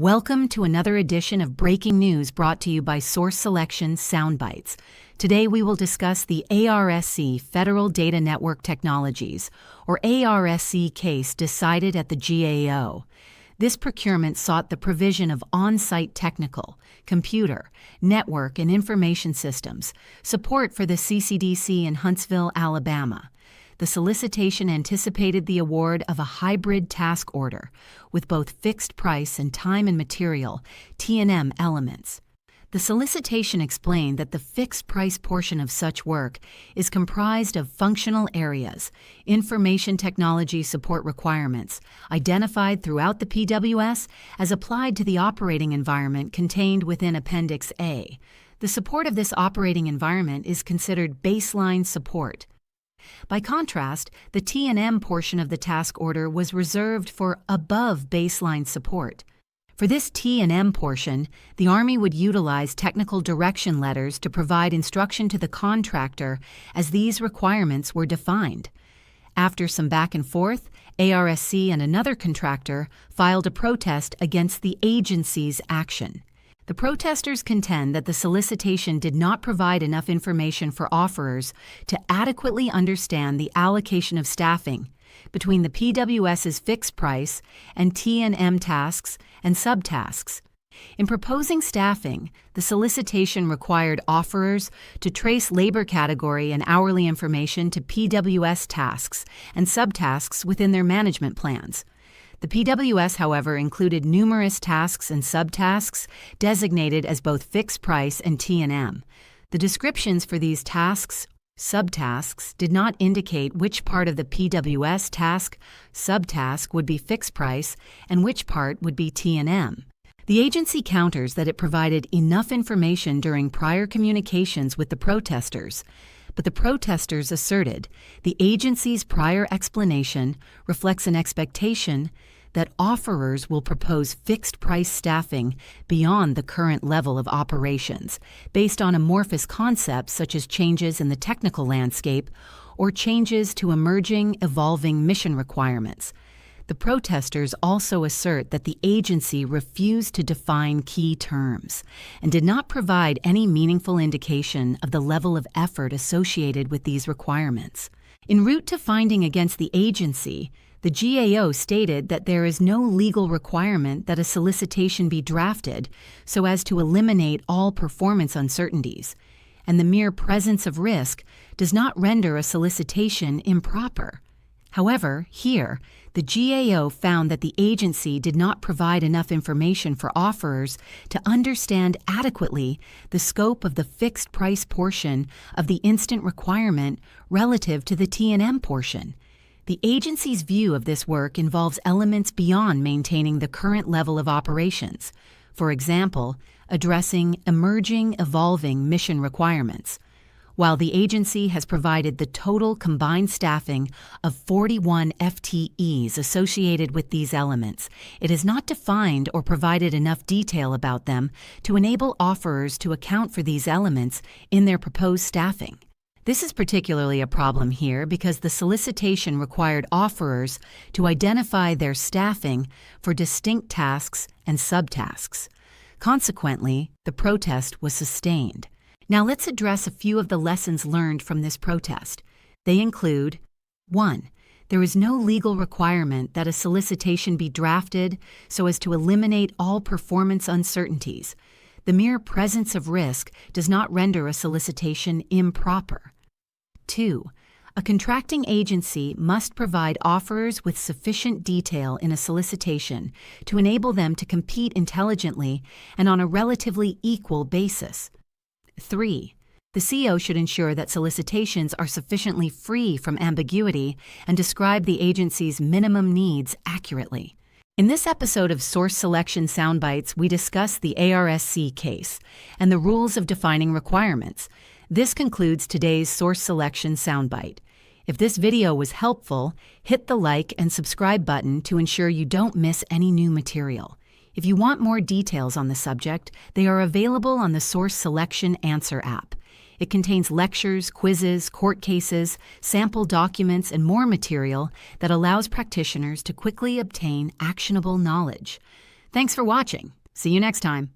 Welcome to another edition of Breaking News brought to you by Source Selection Soundbites. Today we will discuss the ARSC Federal Data Network Technologies, or ARSC case decided at the GAO. This procurement sought the provision of on-site technical, computer, network, and information systems, support for the CCDC in Huntsville, Alabama. The solicitation anticipated the award of a hybrid task order with both fixed price and time and material (T&M) elements. The solicitation explained that the fixed price portion of such work is comprised of functional areas, information technology support requirements, identified throughout the PWS as applied to the operating environment contained within Appendix A. The support of this operating environment is considered baseline support. By contrast, the T&M portion of the task order was reserved for above baseline support. For this T&M portion, the Army would utilize technical direction letters to provide instruction to the contractor as these requirements were defined. After some back and forth, ARSC and another contractor filed a protest against the agency's action. The protesters contend that the solicitation did not provide enough information for offerors to adequately understand the allocation of staffing between the PWS's fixed price and T&M tasks and subtasks. In proposing staffing, the solicitation required offerors to trace labor category and hourly information to PWS tasks and subtasks within their management plans. The PWS, however, included numerous tasks and subtasks designated as both fixed price and T&M. The descriptions for these tasks, subtasks, did not indicate which part of the PWS task, subtask would be fixed price and which part would be T&M. The agency counters that it provided enough information during prior communications with the protesters, but the protesters asserted the agency's prior explanation reflects an expectation that offerors will propose fixed-price staffing beyond the current level of operations, based on amorphous concepts such as changes in the technical landscape or changes to emerging, evolving mission requirements. The protesters also assert that the agency refused to define key terms and did not provide any meaningful indication of the level of effort associated with these requirements. En route to finding against the agency, the GAO stated that there is no legal requirement that a solicitation be drafted so as to eliminate all performance uncertainties, and the mere presence of risk does not render a solicitation improper. However, here, the GAO found that the agency did not provide enough information for offerors to understand adequately the scope of the fixed price portion of the instant requirement relative to the T&M portion. The agency's view of this work involves elements beyond maintaining the current level of operations. For example, addressing emerging, evolving mission requirements. While the agency has provided the total combined staffing of 41 FTEs associated with these elements, it has not defined or provided enough detail about them to enable offerors to account for these elements in their proposed staffing. This is particularly a problem here because the solicitation required offerors to identify their staffing for distinct tasks and subtasks. Consequently, the protest was sustained. Now let's address a few of the lessons learned from this protest. They include: 1. There is no legal requirement that a solicitation be drafted so as to eliminate all performance uncertainties. The mere presence of risk does not render a solicitation improper. 2. A contracting agency must provide offerors with sufficient detail in a solicitation to enable them to compete intelligently and on a relatively equal basis. 3. The CO should ensure that solicitations are sufficiently free from ambiguity and describe the agency's minimum needs accurately. In this episode of Source Selection Soundbites, we discuss the ARSC case and the rules of defining requirements. This concludes today's Source Selection Soundbite. If this video was helpful, hit the like and subscribe button to ensure you don't miss any new material. If you want more details on the subject, they are available on the Source Selection Answer app. It contains lectures, quizzes, court cases, sample documents, and more material that allows practitioners to quickly obtain actionable knowledge. Thanks for watching. See you next time.